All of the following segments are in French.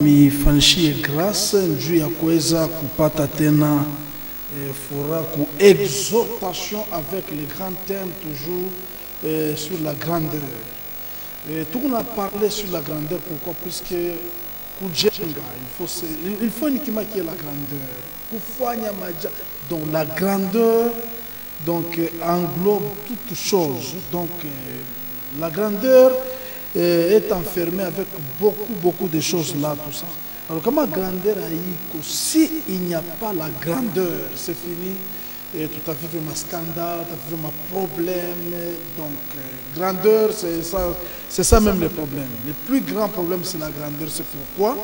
Mifanishie grâce juu ya kuweza kupata tena furaha ku exhortation avec le grand thème toujours sur la grandeur. Tout on a parlé sur la grandeur, pourquoi? Puisque il faut uniquement qu'il y ait la grandeur. Donc la grandeur donc englobe toutes choses. Donc la grandeur est enfermée avec beaucoup de choses là, tout ça. Alors comment grandeur a si il n'y a pas la grandeur, c'est fini. Et tout à fait un scandale, tout à fait un problème. Donc grandeur, c'est ça même le problème. Le plus grand problème c'est la grandeur. C'est pourquoi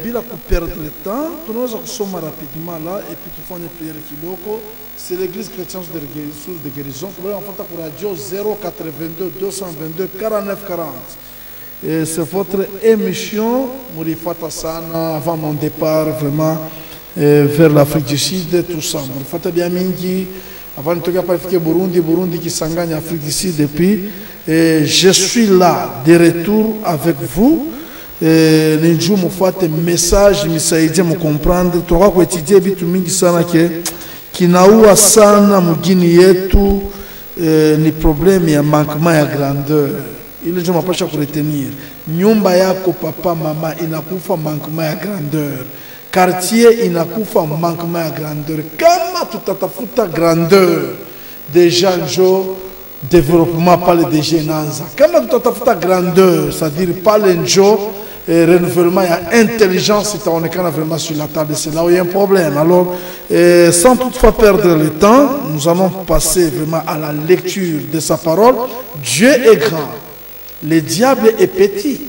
bila pour perdre le temps, nous sommes rapidement là et puis tu fais une prière qui loco. C'est l'église chrétienne de guérison. Vous pouvez en faire pour radio 082 222 49 40. C'est votre émission Mourifata Sana avant mon départ vraiment vers l'Afrique du Sud, tout ça. Mourifata bien mingi avant de toka pas fiquer Burundi qui s'engage en Afrique du Sud depuis. Je suis là de retour avec vous. Ninjou mufate message misaidie mu comprendre toka ku étudier bitu mingi sana kinaua sana mugini yetu ni problème ya manquement ya grandeur. Ile ndio mapasha kuretenir. Nyumba yako papa mama inakufa manquement ya grandeur. Quartier inakufa manquement ya grandeur. Kama tutatafuta grandeur déjà njo développement pas le dégenanza. Kama tutatafuta grandeur, c'est-à-dire pas le njo renouvellement, il y a intelligence, on est vraiment sur la table, c'est là où il y a un problème. Alors, sans toutefois perdre le temps, nous allons passer vraiment à la lecture de sa parole. Dieu est grand, le diable est petit.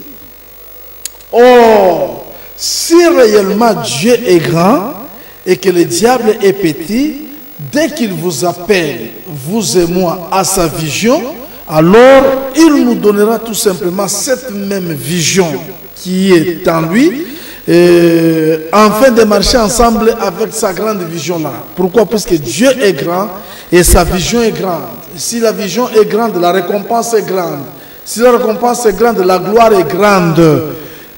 Or, si réellement Dieu est grand et que le diable est petit, dès qu'il vous appelle, vous et moi, à sa vision, alors il nous donnera tout simplement cette même vision qui est en lui, afin de marcher ensemble avec sa grande vision-là. Pourquoi? Parce que Dieu est grand et sa vision est grande. Si la vision est grande, la récompense est grande. Si la récompense est grande, la gloire est grande.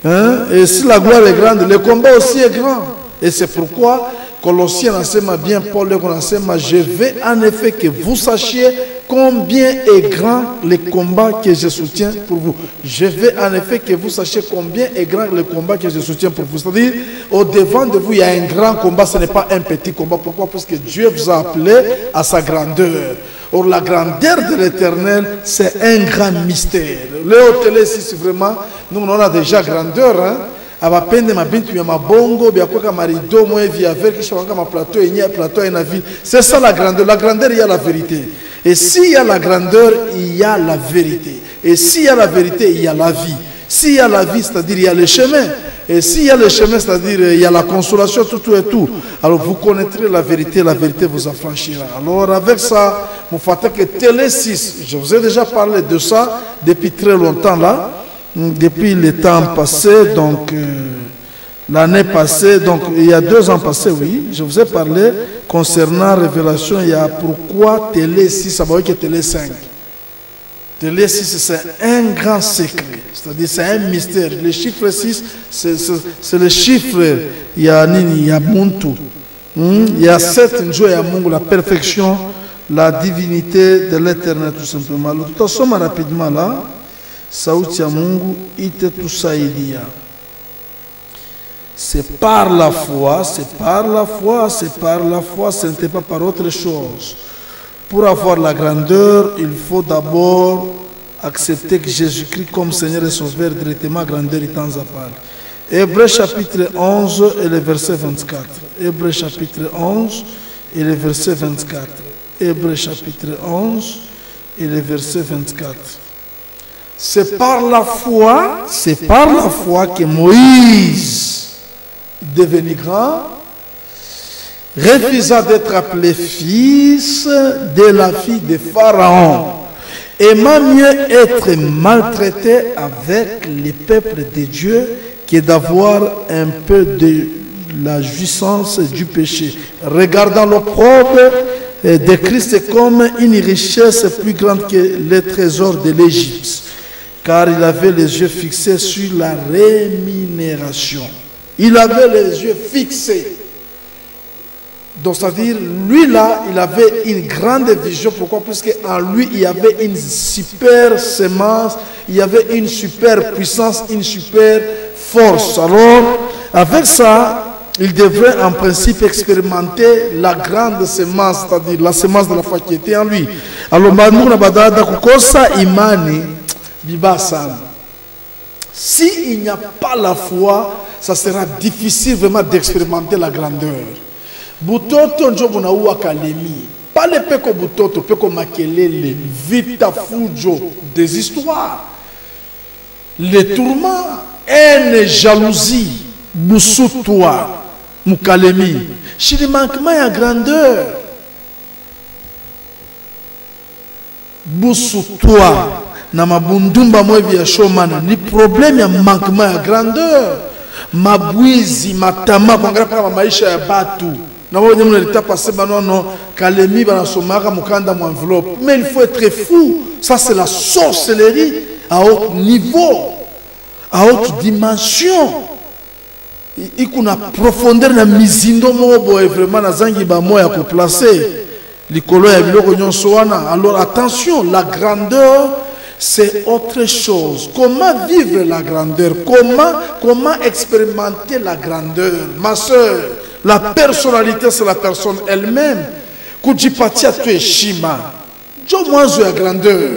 Hein? Et si la gloire est grande, le combat aussi est grand. Et c'est pourquoi Colossiens enseigne bien, Paul enseigne, je veux en effet que vous sachiez combien est grand le combat que je soutiens pour vous. Je veux en effet que vous sachiez combien est grand le combat que je soutiens pour vous. C'est-à-dire, au-devant de vous, il y a un grand combat, ce n'est pas un petit combat. Pourquoi? Parce que Dieu vous a appelé à sa grandeur. Or, la grandeur de l'Éternel, c'est un grand mystère. Le hôtel ici, vraiment, nous, on a déjà grandeur, hein? Abapende mabintu ya mabongo bya kweka marido mwe via ver kisha wanga ma plateau et na ville. C'est ça la grandeur. La grandeur, il y a la vérité. Et s'il y a la grandeur, il y a la vérité. Et s'il y a la vérité, il y a la vie. S'il y a la vie, c'est-à-dire il y a le chemin. Et s'il y a le chemin, c'est-à-dire il y a la consolation, tout et tout. Alors vous connaîtrez la vérité vous affranchira. Alors avec ça, vous faites que Télé 6, je vous ai déjà parlé de ça depuis très longtemps là. Depuis le temps passé, donc l'année passée, donc il y a 2 ans passés, oui, je vous ai parlé concernant Révélation, il y a pourquoi Télé 6, ça va que Télé 5. Télé 6, c'est un grand secret, c'est-à-dire c'est un mystère. Le chiffre 6, c'est le chiffre, il y a Nini, il y a Muntu, il y a 7, il y a Mungu, la perfection, la divinité de l'Éternel, tout simplement. Alors, tout sommes rapidement là. Sauti ya Mungu itatusaidia. C'est par la foi, c'est par la foi, c'est par la foi, ce n'était pas par autre chose. Pour avoir la grandeur, il faut d'abord accepter que Jésus-Christ comme Seigneur et Sauveur directement grandeur et temps à part. Hébreux chapitre 11 et le verset 24. Hébreux chapitre 11 et le verset 24. Hébreux chapitre 11 et le verset 24. C'est par la foi que Moïse, devenu grand, refusa d'être appelé fils de la fille de Pharaon, aimant mieux être maltraité avec les peuples de Dieu que d'avoir un peu de la jouissance du péché, regardant l'opprobre de Christ comme une richesse plus grande que les trésors de l'Égypte. car il avait les yeux fixés sur la rémunération. Il avait les yeux fixés. Donc, c'est-à-dire, lui là, il avait une grande vision. Pourquoi? Parce qu'en lui, il y avait une super semence, il y avait une super puissance, une super force. Alors, avec ça, il devrait en principe expérimenter la grande semence, c'est-à-dire la semence de la foi qui était en lui. Alors, imani bibasan. S'il n'y a pas la foi, ça sera difficile vraiment d'expérimenter la grandeur. Butoto njobo na uwa kalemi. Pas le peko butoto, peko makelele, vita fujo, des histoires. Les tourments, haine, jalousie, boussoutoi, mukalemi. Chili manquement à grandeur. Boussoutoi, na mabundumba mwevi ya shomana, ni problème ya manquement à grandeur. Mabwizi, matama, kongera kwa maisha ya batu. Mais il faut être fou. Ça, c'est la sorcellerie à haut niveau, à haute dimension. Il y a profondeur na mizindo mobo et vraiment na zangi ba moya ko placer. Alors attention, la grandeur c'est autre chose. Comment vivre la grandeur? Comment expérimenter la grandeur? Ma soeur, la personnalité, c'est la personne elle-même. Kujipatia tu heshima. Jo mwanzo ya grandeur.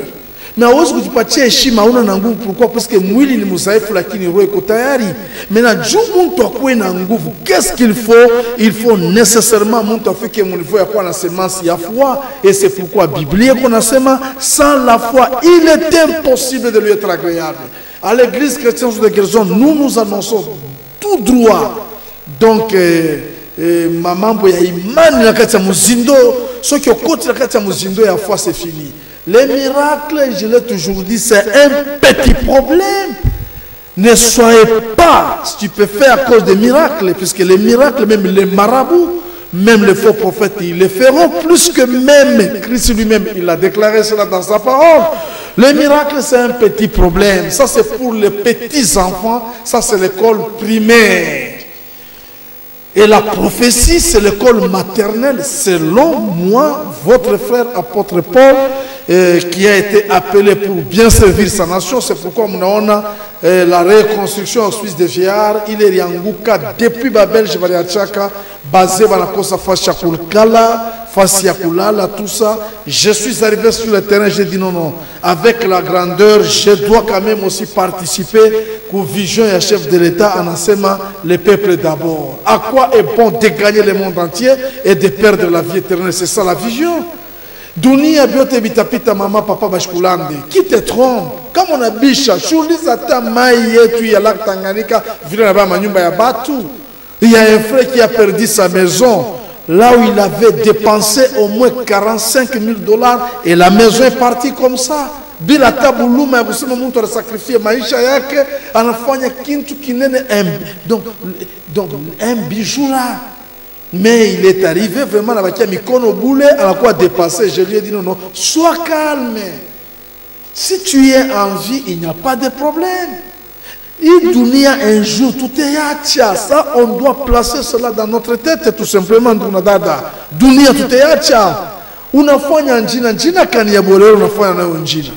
Mais hawezi kujipatia heshima una na nguvu. Pourquoi? Parce que mwili ni mzaifu lakini roho iko tayari. Maintenant, juu mtu akuwe na nguvu, qu'est-ce qu'il faut? Il faut nécessairement mtu afike mu niveau ya kuwa na semence ya foi. Et c'est pourquoi Biblia konasema sans la foi, il est impossible de lui être agréable. À l'église chrétienne de Guérison, nous annonçons tout droit. Donc, mamambo ya imani na kati ya muzindo, ce qui okoti na kati ya muzindo ya foi, c'est fini. Les miracles, je l'ai toujours dit, c'est un petit problème. Ne soyez pas stupéfaits à cause des miracles, puisque les miracles, même les marabouts, même les faux prophètes, ils les feront plus que même Christ lui-même. Il a déclaré cela dans sa parole. Les miracles, c'est un petit problème. Ça, c'est pour les petits enfants. Ça, c'est l'école primaire. Et la prophétie, c'est l'école maternelle. Selon moi, votre frère apôtre Paul, qui a été appelé pour bien servir sa nation, c'est pourquoi nous avons la reconstruction en Suisse des vieillards. Il est Rianguka depuis Babel, Jevariachaka, basé dans la Kosa Fashakulkala, Fasiakulala, tout ça. Je suis arrivé sur le terrain, j'ai dit non, avec la grandeur, je dois quand même aussi participer aux visions et chef de l'État en enseignant les peuples d'abord. À quoi est bon de gagner le monde entier et de perdre la vie éternelle? C'est ça la vision. Dunia biote bitapita mama papa bashkulande. Qui te trompe? Comme on a bicha, chulizata mai yetu ya lac Tanganyika, vile na ba manyumba ya batu. Il y a un frère qui a perdu sa maison, là où il avait dépensé au moins 45 000 $ et la maison est partie comme ça. Bila tabuluma ya kusema mtu anasakrifia maisha yake, anafanya kintu kinene donc un bijou là. Mais il est arrivé vraiment avec un mikono boule à la quoi dépasser. Je lui ai dit non, sois calme. Si tu es en vie, il n'y a pas de problème. Il dunia un jour, tout est yacha. Ça, on doit placer cela dans notre tête, tout simplement. Dunia, tout est yacha. Unafanya njina, njina kani ya bolero, unafanya nayo njina.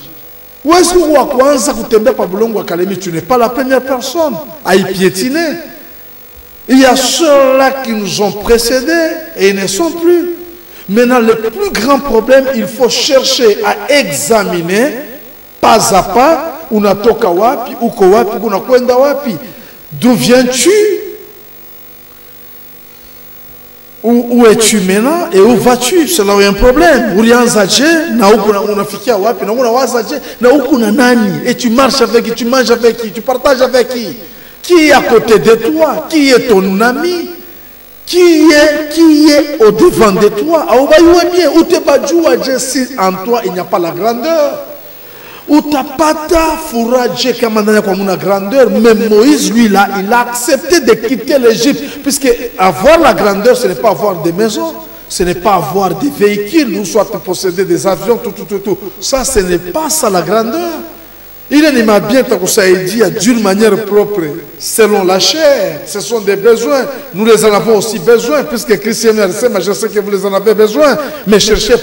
Wesu wa kwanza kutembea kwa bulongo wa Kalemi, tu n'es pas la première personne à y piétiner. Il y a ceux-là qui nous ont précédés et ils ne sont plus. Maintenant, le plus grand problème, il faut chercher à examiner pas à pas, unatoka wapi, uko wapi, unakwenda wapi. D'où viens-tu? Où es-tu maintenant et où vas-tu? C'est là où il y a un problème. Ulianzaje na huko unafikia wapi na unawazaje na huko na nani? Et tu marches avec qui, tu manges avec qui, tu partages avec qui? Qui est à côté de toi? Qui est ton ami? Qui est au devant de toi? Ou te bajua si en toi il n'y a pas la grandeur? Ou ta pata fourragé comme une grandeur? Même Moïse, lui, là, il a accepté de quitter l'Égypte. Puisque avoir la grandeur, ce n'est pas avoir des maisons, ce n'est pas avoir des véhicules, ou soit posséder des avions, tout. Ça, ce n'est pas ça la grandeur. Il m'a bien dit d'une manière propre, selon la chair. Ce sont des besoins. Nous les en avons aussi besoin, puisque Christ est mais je sais que vous les en avez besoin. Mais cherchez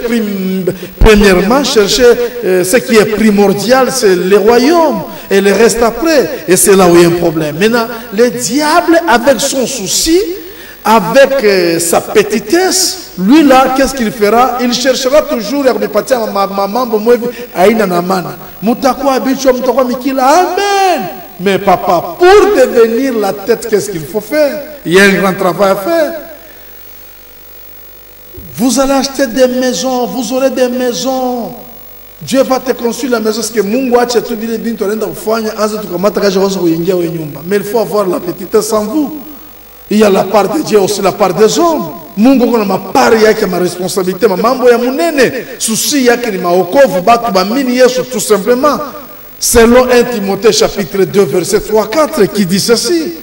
premièrement, cherchez ce qui est primordial, c'est les royaumes. Et le reste après. Et c'est là où il y a un problème. Maintenant, le diable, avec son souci, avec sa petitesse, lui là, qu'est-ce qu'il fera? Il cherchera toujours à repartir à maman, amen. Mais papa, pour devenir la tête, qu'est-ce qu'il faut faire? Il y a un grand travail à faire. Vous allez acheter des maisons, vous aurez des maisons. Dieu va te construire la maison parce que Mungu ache tu vile bintu anaenda kufanya anza tukamata kaje wazo kuingia wewe nyumba. Mais il faut avoir la petitesse en vous. Il y a la part de Dieu aussi la part des hommes. Mungu kuna mapari yake ma responsabilité mambo ya munene. Souci yake ni maokovu batu bamini Yesu tout simplement. Selon 1 Timothée chapitre 2 verset 3-4 qui dit ceci.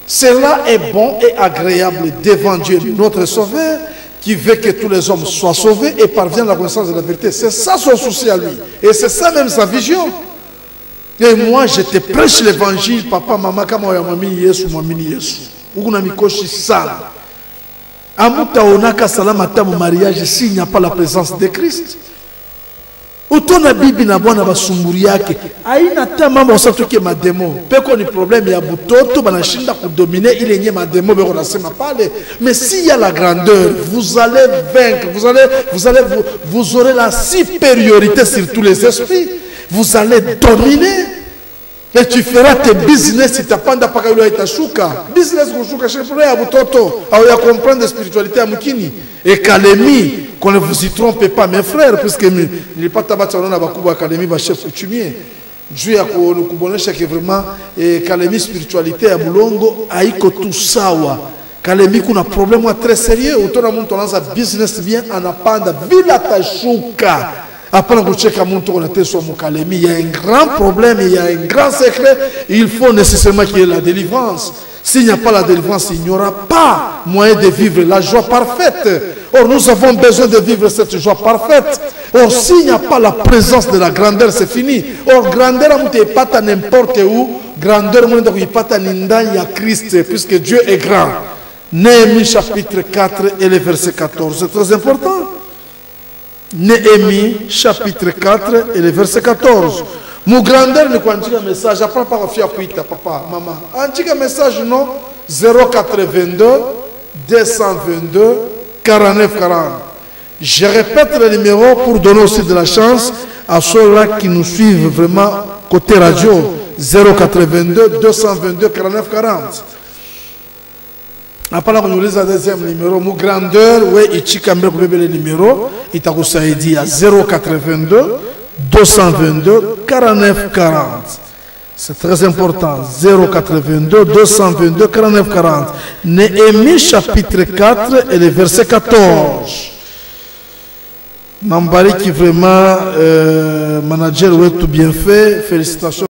Cela est bon et agréable devant Dieu notre Sauveur, qui veut que tous les hommes soient sauvés et parviennent à la connaissance de la vérité. C'est ça son souci à lui. Et c'est ça même sa vision. Et moi, je te prêche l'évangile, papa, maman, kama ya mamini Yesu, mamini Yesu. Ukuna mikoshi sana. Amuta onaka salama tamu mariage s'il n'y a pas la présence de Christ. Utona bibi na bwana basumburi yake. Aina ta mama osatuke mademo. Peko ni problème ya butoto banashinda kudominer ile nye mademo beko nasema pale. Mais s'il y a la grandeur, vous allez vaincre, vous aurez la supériorité sur tous les esprits. Vous allez dominer. Et tu feras tes business si tu n'as pas de shuka. Business kushuka chez le ya butoto. Alors ya comprendre la spiritualité à mukini. Et Kalemi, qu'on ne vous y trompe pas mes frères, puisque il n'est pas tabac on a beaucoup Kalemi va chef coutumier. Dieu a kubonesha que vraiment Kalemi spiritualité à Bulongo aiko tout sawa. Kalemi kuna problème très sérieux. Autour de mon sa business bien en apanda vila tashuka. Après, il y a un grand problème, il y a un grand secret. Il faut nécessairement qu'il y ait la délivrance. S'il n'y a pas la délivrance, il n'y aura pas moyen de vivre la joie parfaite. Or, nous avons besoin de vivre cette joie parfaite. Or, s'il n'y a pas la présence de la grandeur, c'est fini. Or, grandeur, il n'y a pas n'importe où. Grandeur, il n'y a pas à Christ, puisque Dieu est grand. Néhémie chapitre 4 et le verset 14. C'est très important. Néhémie chapitre 4 et le verset 14. Mon grandeur ne quoi un message. Après pas faire puita papa, maman. Un message non 082 222 49 40. Je répète le numéro pour donner aussi de la chance à ceux-là qui nous suivent vraiment côté radio 082 222 49 40. Après, on nous lise le deuxième numéro. Mon grandeur, oui, il y a le numéro. Il y a 082 222 49 40. C'est très important. 082 222 49 40. Néhémie chapitre 4 et le verset 14. Nambari qui vraiment, manager, ouais, tout bien fait. Félicitations.